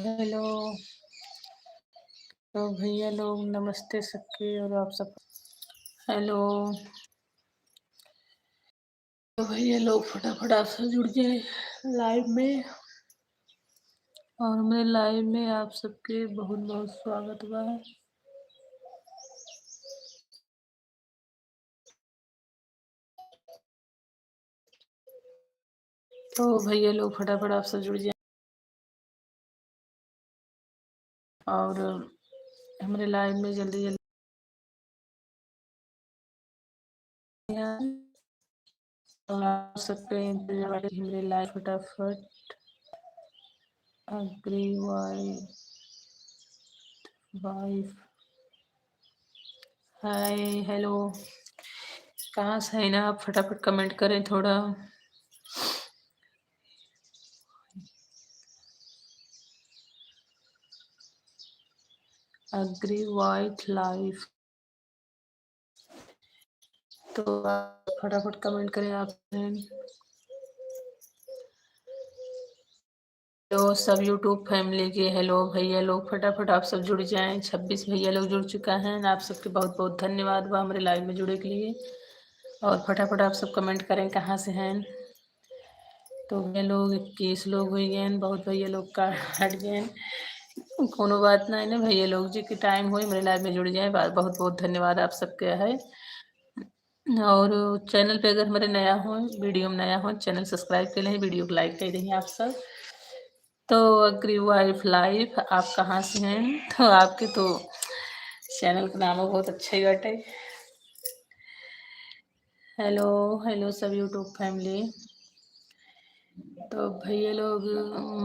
Hello. तो भैया लोग नमस्ते सबके और आप सब हेलो। तो भैया लोग फटाफट आप सब जुड़ जाए लाइव में। और मेरे लाइव में आप सबके बहुत बहुत स्वागत बा। तो भैया लोग फटाफट आप सब जुड़ जाए और हमारे लाइव में जल्दी जल्दी आप सबके इंतजार हमारे लाइव फटाफट अग्री वाइफ हाय हेलो। कहाँ से है ना आप फटाफट कमेंट करें थोड़ा। अग्री वाइफ लाइफ तो आप फटाफट कमेंट करें आप। तो सब यूट्यूब फैमिली के हेलो भैया लोग फटाफट आप सब जुड़ जाएं। 26 भैया लोग जुड़ चुका हैं। आप सबके बहुत बहुत धन्यवाद बा हमारे लाइव में जुड़े के लिए। और फटाफट आप सब कमेंट करें कहाँ से हैं। तो भैया लोग 21 लोग हुई गए, बहुत भैया लोग का हट गए। कोनो बात ना है ना भैया लोग जी की टाइम हुई मेरे लाइव में जुड़ जाए। बहुत बहुत धन्यवाद आप सबके है। और चैनल पे अगर हमारे नया हो वीडियो में नया हो चैनल सब्सक्राइब कर लें, वीडियो को लाइक कर देंगे आप सब। तो अग्री वाइफ लाइफ आप कहाँ से हैं। तो आपके तो चैनल का नाम बहुत अच्छा ही बाटे। हेलो हेलो सब यूट्यूब फैमिली। तो भैया लोग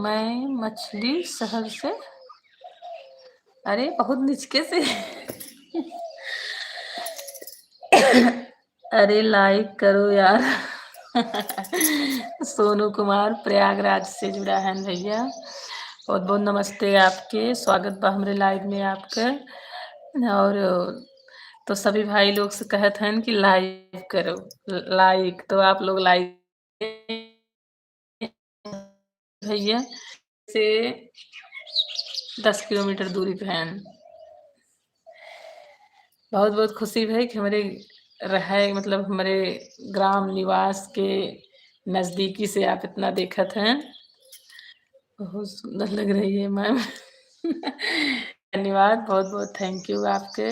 मैं मछली शहर से अरे बहुत निचके से अरे लाइक करो यार सोनू कुमार प्रयागराज से जुड़ा है भैया। बहुत बहुत नमस्ते आपके स्वागत बा हमारे लाइव में आपका। और तो सभी भाई लोग से कहते हैं कि लाइक करो लाइक तो आप लोग लाइक भैया से 10 किलोमीटर दूरी पे हैं। बहुत बहुत खुशी है कि हमारे रहे मतलब हमारे ग्राम निवास के नज़दीकी से आप इतना देखत हैं। बहुत सुंदर लग रही है मैम धन्यवाद बहुत बहुत थैंक यू आपके।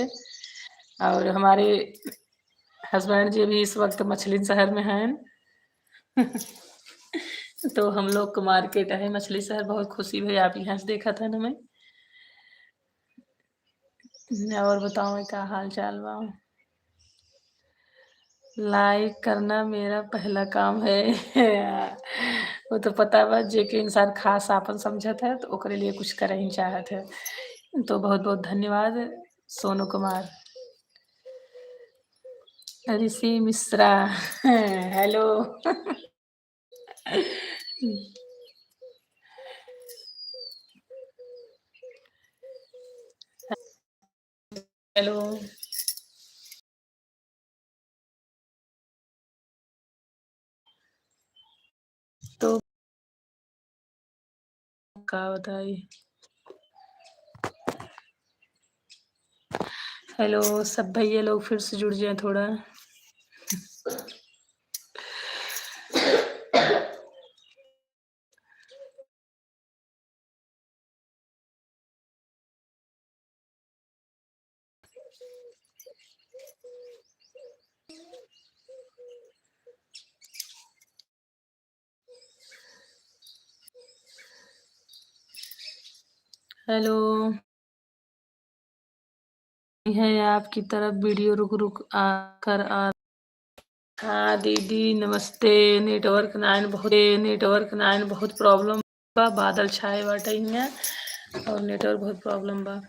और हमारे हस्बैंड जी भी इस वक्त मछली शहर में हैं तो हम लोग को मार्केट है मछली शहर। बहुत खुशी हुई आप यहाँ से देखा था ना मैं। और बताओ क्या हाल चाल बा। लाइक करना मेरा पहला काम है वो तो पता बा जे के इंसान खास आपन समझत है तो ओकरे लिए कुछ करे ही चाहत है। तो बहुत बहुत धन्यवाद सोनू कुमार ऋषि मिश्रा हेलो हेलो। तो क्या बताइए। हेलो सब भैया लोग फिर से जुड़ जाए थोड़ा। हेलो है आपकी तरफ वीडियो रुक रुक आकर आ। हाँ दीदी नमस्ते। नेटवर्क नाइन बहुत प्रॉब्लम बा बादल छाए बाटे यहाँ और नेटवर्क बहुत प्रॉब्लम बा।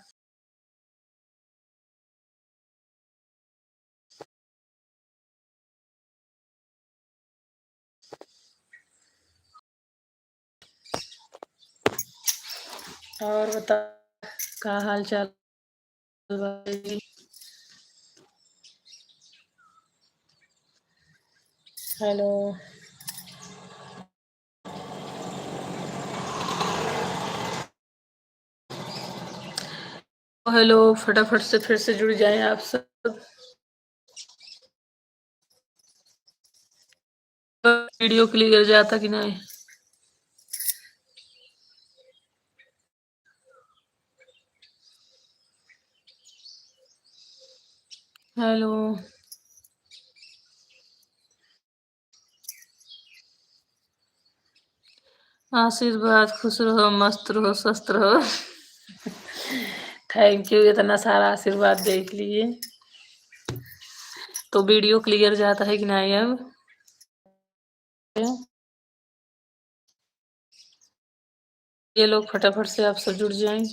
और बता का हाल चाल बा। हेलो हेलो, फटाफट से फिर से जुड़ जाएं आप सब। वीडियो क्लियर जाता कि नहीं? हेलो, आशीर्वाद, खुश रहो, मस्त रहो, स्वस्थ रहो। थैंक यू, इतना सारा आशीर्वाद देख लिए। तो वीडियो क्लियर जाता है कि नहीं अब? ये लोग फटाफट से आप सब जुड़ जाएं,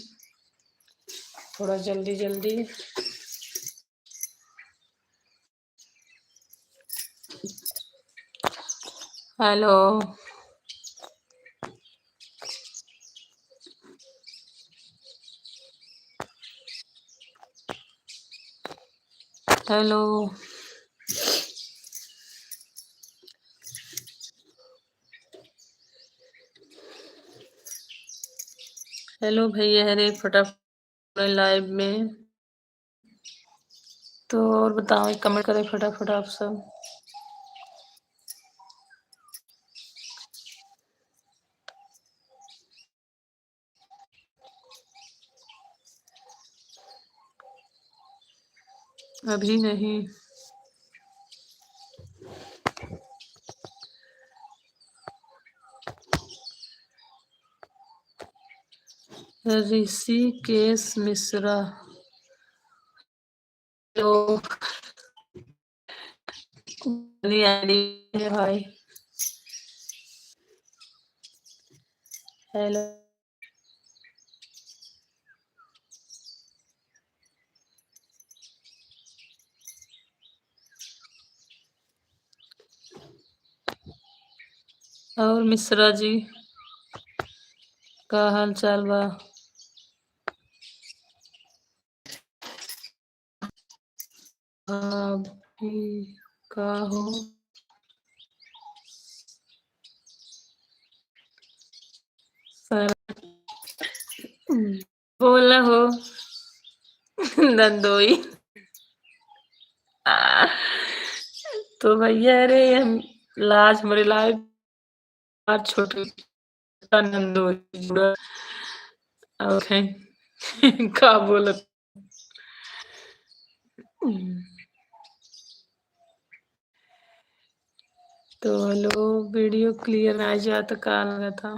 थोड़ा जल्दी जल्दी। हेलो, हेलो, हेलो भैया, हरे फटाफट लाइव में। तो और बताओ, कमेंट करें फटाफट आप सब। अभी नहीं। ऋषिकेश मिश्रा, तो आईडी है भाई। हेलो, और मिश्रा जी का हाल चाल बा? अभी का हो? सर बोला हो। नंदोई। तो भैया, अरे हम लाज हमारे लाइव आज छोटे नंदोई जुड़ा और है। का बोलत। तो हेलो, वीडियो क्लियर आ जाए तो का लगा था।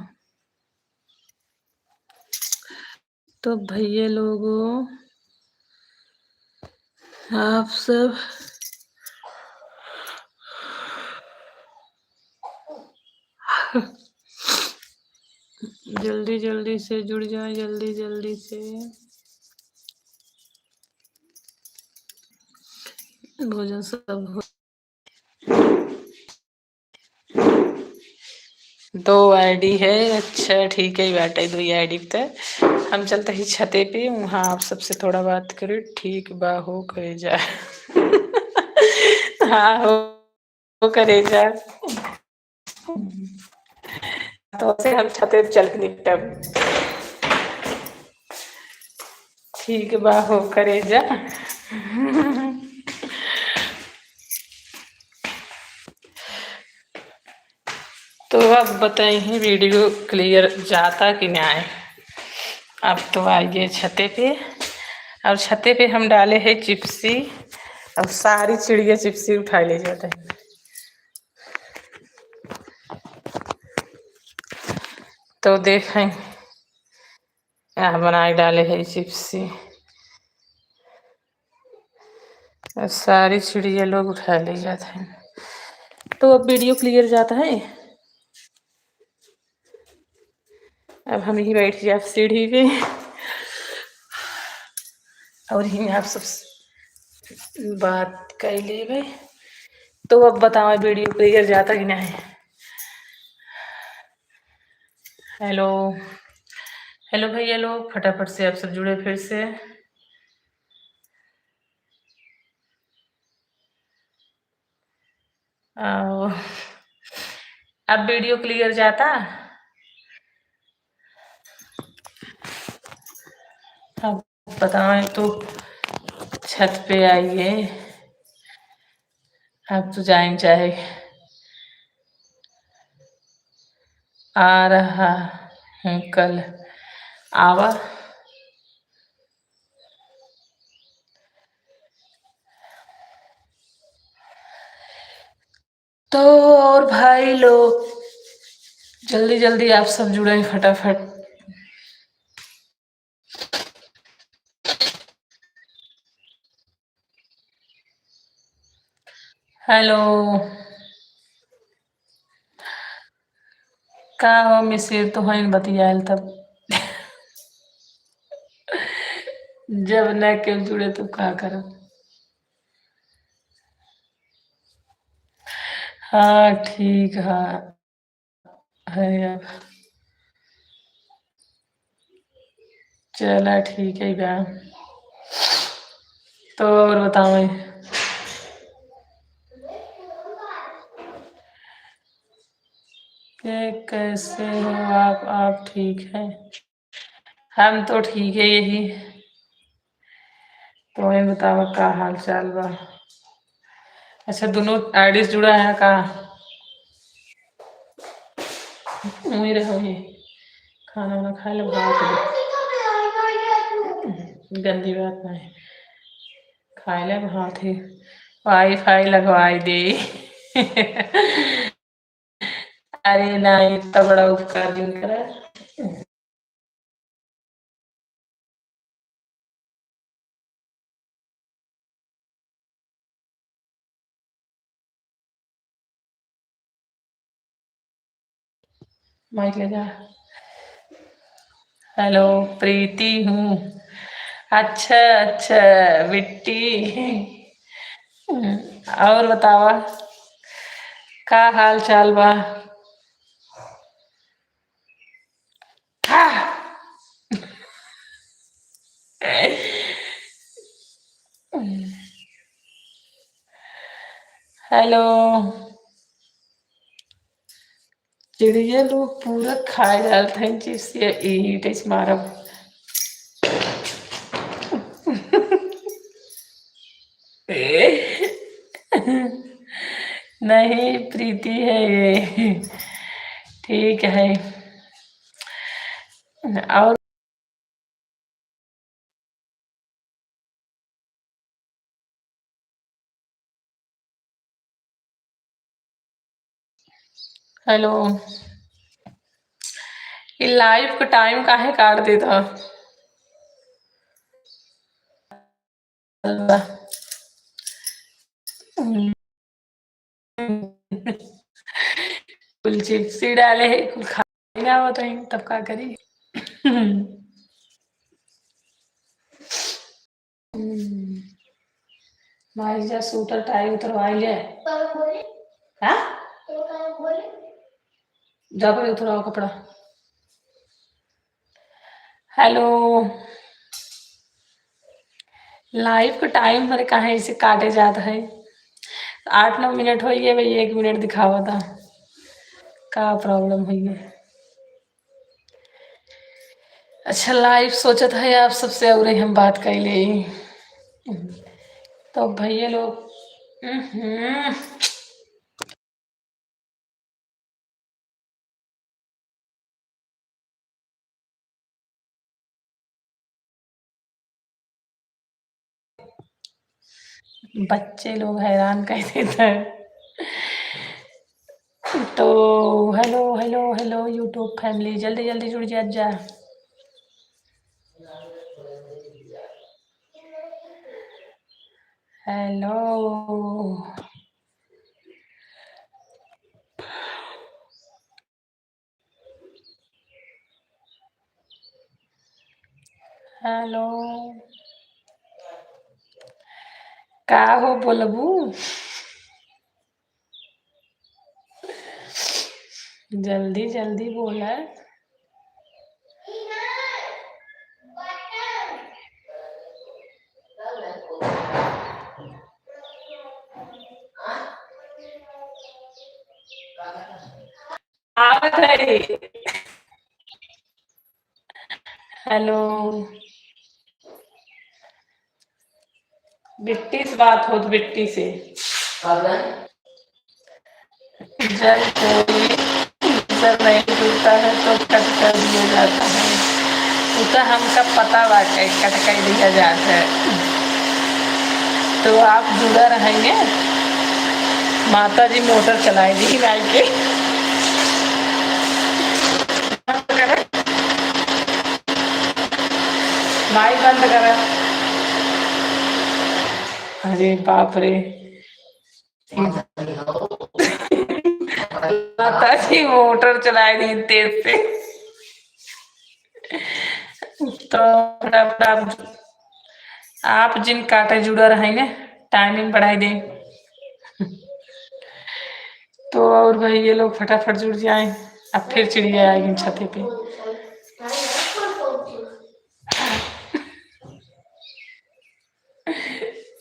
तो भैया लोगों, आप सब जल्दी जल्दी से जुड़ जाए, जल्दी जल्दी से। भोजन सब हो। 2 आईडी है, अच्छा ठीक है, बाटे 2 आईडी पे। हम चलते ही छते पे, वहाँ आप सबसे थोड़ा बात करें। ठीक बा हो करे जा। हाँ हो करे जा। तो से हम छते पे चल के निपटब। ठीक बा हो करे जा। तो अब बताइए, वीडियो क्लियर जाता कि नहीं? अब तो आइए छते पे, और छते पे हम डाले हैं चिप्सी, और सारी चिड़िया चिप्सी उठा ले जाता है। तो देखें, यहाँ बनाए डाले है चिप्सी, और सारी चिड़िया लोग उठा ले जाते हैं। तो अब वीडियो क्लियर जाता है। अब हम ही बैठ जाए सीढ़ी पे, और ही आप सब बात कर ले भाई। तो अब बताओ, वीडियो क्लियर जाता कि नहीं? हेलो, हेलो भैया लोग, फटाफट से आप सब जुड़े फिर से। अब वीडियो क्लियर जाता? अब बताएं तो छत पे आइए, अब तो जाएंगे चाहे। आ रहा हूँ कल, आवा। तो और भाई लोग जल्दी जल्दी आप सब जुड़े फटाफट। हेलो, का हो मिसिर तो है बतियाल तब। जब न के जुड़े तो का करो। हाँ ठीक है अब। चला ठीक है बा। तो और बताओ कि कैसे हो आप ठीक है? हम तो ठीक है यही। तो मैं बताओ का हाल चाल बा। अच्छा दोनों आईडी जुड़ा है का? वही रहो ये, खाना वाना खा लो, गंदी बात नहीं। खाए ले भात ही, वाई फाई लगवाई दे। अरे नहीं, इतना बड़ा उपकार क्यों करा। माइक ले जा। हेलो, प्रीति हूँ। अच्छा अच्छा, बिट्टी। और बतावा का हाल चाल बा? हेलो, चिड़िया लोग पूरा खाए जाते हैं जिससे ईट मारब। नहीं प्रीति है ये, ठीक है। और हेलो, ये लाइव का टाइम काहे काट देता? कुल चिप्सी डाले है, कुल खाई ना हो तो तब का करी। मारी जा सूटर टाई उतरवाई ले। हाँ? जा पर उतराओ कपड़ा। हेलो, लाइव का टाइम हमारे कहाँ ऐसे काटे जाता है? 8-9 मिनट हो गए भाई, 1 मिनट दिखावा था। का प्रॉब्लम हुई है? अच्छा लाइव सोचा था आप सबसे और हम बात कर ले। तो भैया लोग बच्चे लोग हैरान कर देते हैं। तो hello hello hello YouTube family, जल्दी जल्दी जुड़ जा। हेलो हेलो, का हो बोलबू? जल्दी जल्दी बोला। आवत है। हेलो, बिट्टी से बात हो तो बिट्टी से जब कोई यूजर नहीं जुड़ता है तो कट कर दिया जाता है। उसका हमका पता बाटे कट कर दिया जाता है। तो आप जुड़ा रहेंगे। माता जी मोटर चलाएगी गाय के। माई बंद करा। अरे बाप रे। माता जी मोटर चलाएगी तेज से। तो आप जिन काटे जुड़ा रहेंगे टाइमिंग बढ़ाई दें। तो और भाई ये लोग फटाफट जुड़ जाए। अब फिर चिड़िया आएगी छत पे।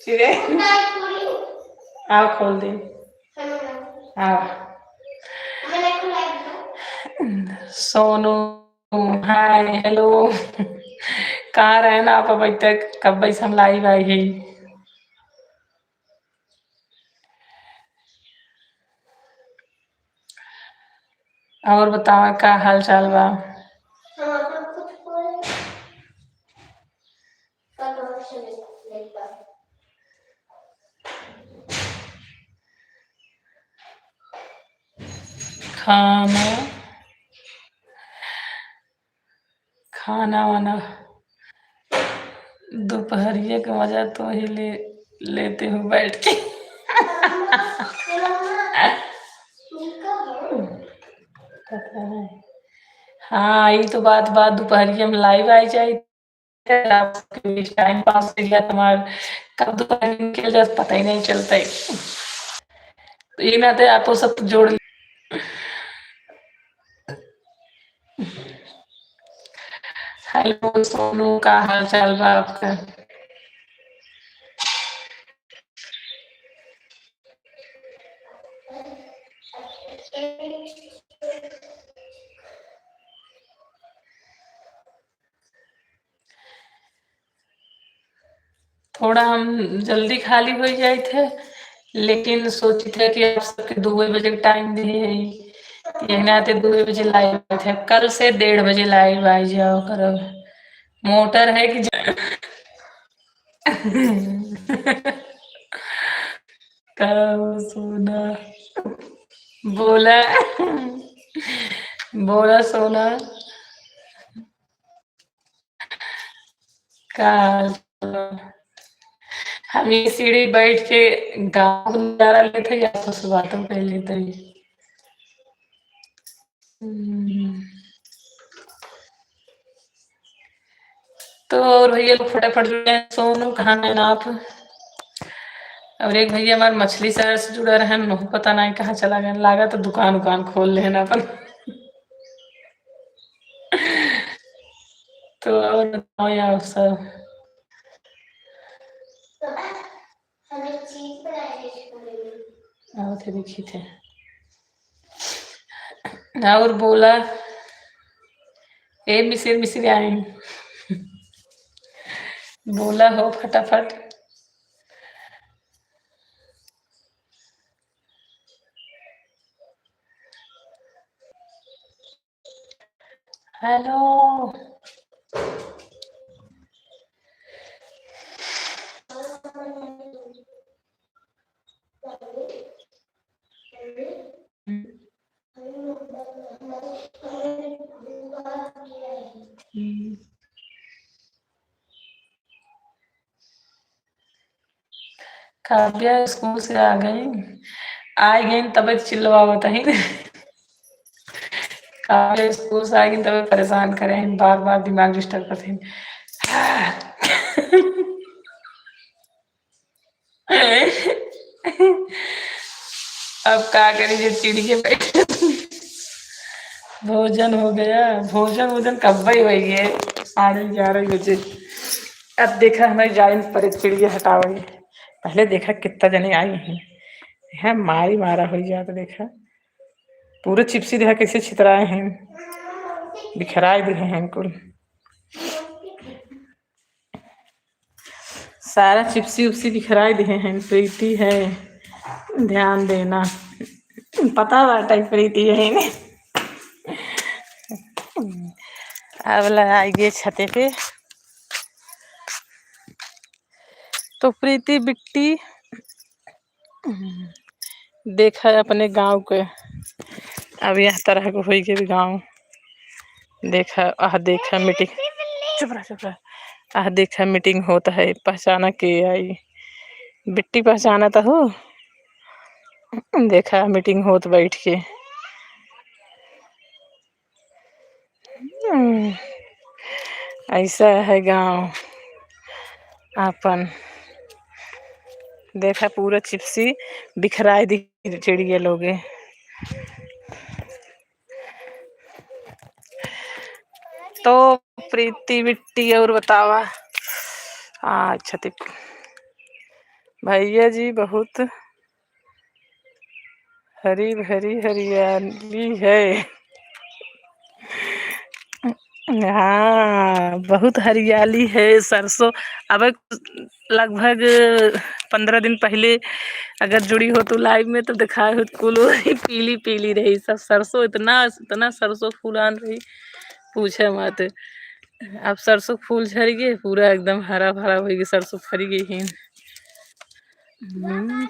चिड़े आओ खोल दे। आओ सोनू हाय हेलो। कहाँ रहे ना आप अभी तक कब भाई हम लाइव आई है। और बताओ क्या हाल चाल बा। खाना खाना वाना दोपहरिए का मजा तो ही लेते हो बैठ के। पता है। हाँ ये तो बात दोपहरिए में लाइव आई जाए। टाइम पास हो गया तुम्हारा। कब दोपहर निकल जाए पता ही नहीं चलता है। तो ये ना थे आपको सब जोड़। हेलो सोनू का हाल चाल बा आपका। थोड़ा हम जल्दी खाली हो जाए थे लेकिन सोची थे कि आप सबके 2 बजे का टाइम दिए यही 2 बजे लाइव थे। कल से 1:30 बजे लाइव आई जाओ करो। मोटर है कि सोना बोला बोला सोना का हम ये सीढ़ी बैठ के गाँव नजारा लेते या तो बातों कर लेते। तो और भैया लोग फटाफट जुड़े हैं। सोनू कहाँ है ना आप। और एक भैया हमारे मछली शहर से जुड़ा रहे हैं पता नहीं कहाँ चला गया लागा तो दुकान खोल लेना अपन। तो और बताओ यार सब। थे देखी थे और बोला ए मिसिर मिसिर आई बोला हो फटाफट। हेलो काव्या स्कूल से आ गई तब चिल्लावत है। काव्या स्कूल से आ गई तब परेशान करें बार बार दिमाग डिस्टर्ब करते हैं। अब क्या करें चिड़िए बैठे। भोजन हो गया। भोजन कब ही हो गए 11:30 बजे। अब देखा हमारी जाइन पर चिड़िया हटाओगे। पहले देखा कितना जने आई हैं मारी मारा हो गया तो देखा पूरे चिप्सी देखा कैसे छितराए हैं बिखराए दिए हैं कुल। सारा चिप्सी उप्सी बिखरा दिए हैं। प्रीति है, ध्यान देना। पता बाटा प्रीति है ने। अब लगाइए छते पे। तो प्रीति बिट्टी देखा अपने गांव के। अब यह तरह को हुई के भी गांव देखा। देखा मीटिंग। चुप रहा चुप रहा। देखा मीटिंग होता है। पहचाना के आई बिट्टी, पहचाना तो हो। देखा मीटिंग होत बैठ के। ऐसा है गांव अपन। देखा पूरा चिप्सी बिखराए दी चिड़िया लोगे। तो प्रीति बिट्टी और बतावा। अच्छा भैया जी बहुत हरी भरी हरियाली है। हाँ बहुत हरियाली है। सरसों अब लगभग 15 दिन पहले अगर जुड़ी हो तो लाइव में तो दिखाए हो कुल पीली पीली रही सब सरसों। इतना इतना सरसों फूलान रही पूछे मत। अब सरसों फूल झड़ गए पूरा एकदम हरा भरा हो गई। सरसों फरी गई है।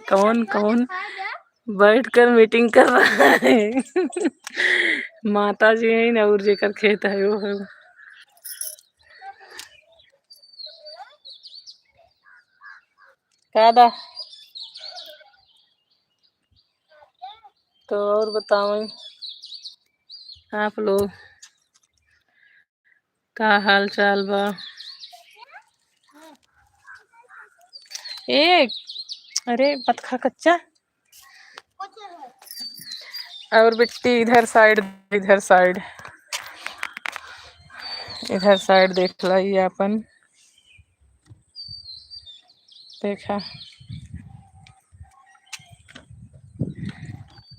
कौन कौन बैठ कर मीटिंग कर रहा है। माता जी है ना और जेकर खेत है वो है। कादा तो और बताओ आप लोग का हाल चाल बा। एक अरे बतखा कच्चा। और बिट्टी इधर साइड इधर साइड इधर साइड देख लाई अपन। देखा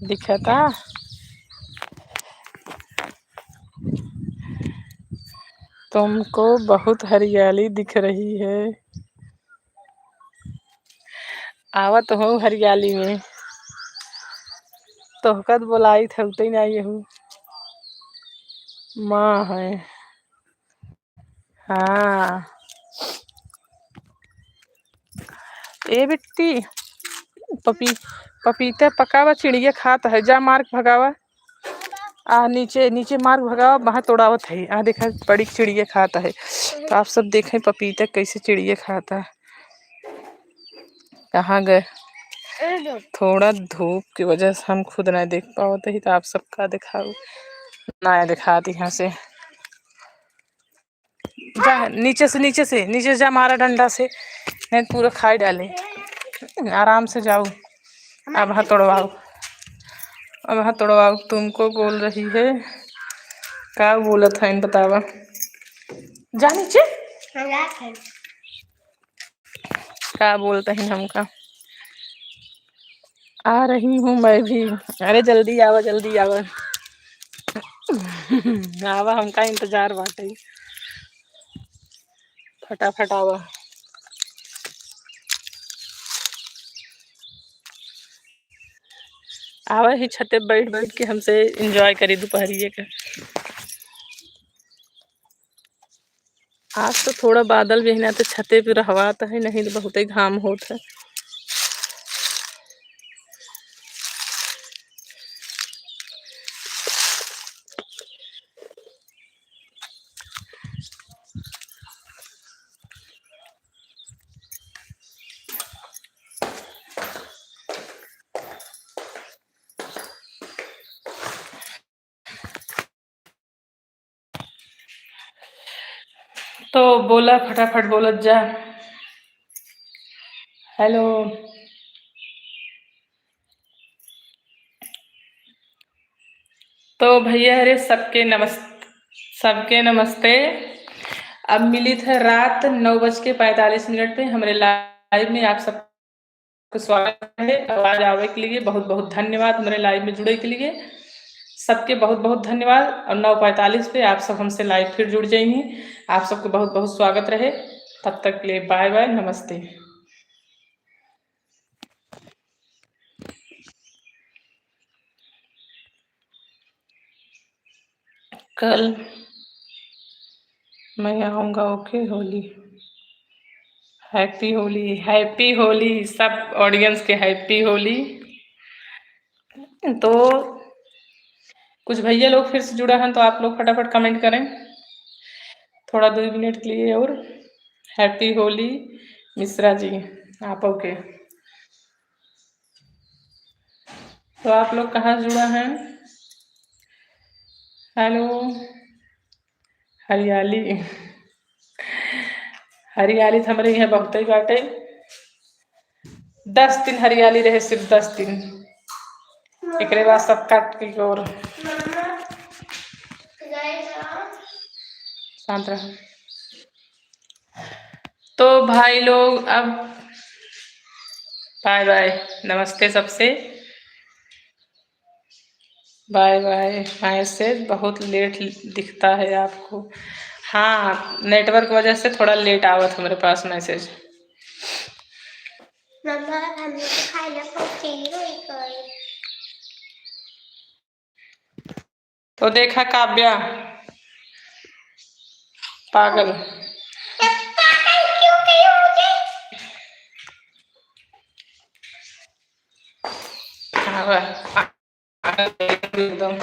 दिखता। तुमको बहुत हरियाली दिख रही है। आवत हो हरियाली में। तो कद बोलाई थे उतई नहीं हूँ। माँ है। हाँ ए बिट्टी पपीता पकावा चिड़िया खाता है। जा मार्क भगावा। नीचे नीचे मार्ग भगावा वहां तोड़ावत है। देखा बड़ी चिड़िया खाता है। तो आप सब देखें पपीता कैसे चिड़िया खाता है। कहाँ गए। थोड़ा धूप की वजह से हम खुद नहीं देख पाते ही तो आप सबका दिखाओ ना दिखाती यहाँ से। जा नीचे से जा मारा डंडा से नहीं पूरा खाई डाले। आराम से जाओ। अब हाँ तोड़वाओ। अब हाँ तोड़वाओ। तुमको बोल रही है क्या बोलत है बतावा। जा नीचे क्या बोलते हैं हमका। आ रही हूँ मैं भी। अरे जल्दी आवा जल्दी आवा। आवा हमका इंतजार बाटे। फटाफट आवा। आवा ही छते बैठ बैठ के हमसे एंजॉय करी दोपहरिए का। आज तो थोड़ा बादल भी है ना तो छते पे रहवाता है नहीं तो बहुत ही घाम होता है। तो बोला फटाफट बोलत जा। हेलो तो भैया अरे सबके नमस्ते। अब मिली थे रात 9:45 पे हमारे लाइव में। आप सबका स्वागत है। आवाज आवे के लिए बहुत बहुत धन्यवाद। हमारे लाइव में जुड़े के लिए सबके बहुत बहुत धन्यवाद। और 9:45 पे आप सब हमसे लाइव फिर जुड़ जाएंगे। आप सबको बहुत बहुत स्वागत रहे। तब तक के लिए बाय बाय, नमस्ते। कल मैं आऊँगा। Okay Holi, happy Holi, happy Holi सब ऑडियंस के, हैप्पी होली। तो कुछ भैया लोग फिर से जुड़ा है तो आप लोग फटाफट कमेंट करें थोड़ा 2 मिनट के लिए। और हैप्पी होली मिश्रा जी आप ओके। तो आप लोग कहाँ जुड़ा हैं? हेलो, हरियाली, हरियाली तो हमारे यहाँ बहुत ही बाटे। 10 दिन हरियाली रहे, सिर्फ 10 दिन। एक बाद सब काट के और शांत रहो। तो भाई लोग अब बाय बाय, नमस्ते सबसे, बाय बाय। मैसेज बहुत लेट दिखता है आपको। हाँ, नेटवर्क वजह से थोड़ा लेट आवत हमारे पास मैसेज। तो देखा काव्या पागल एकदम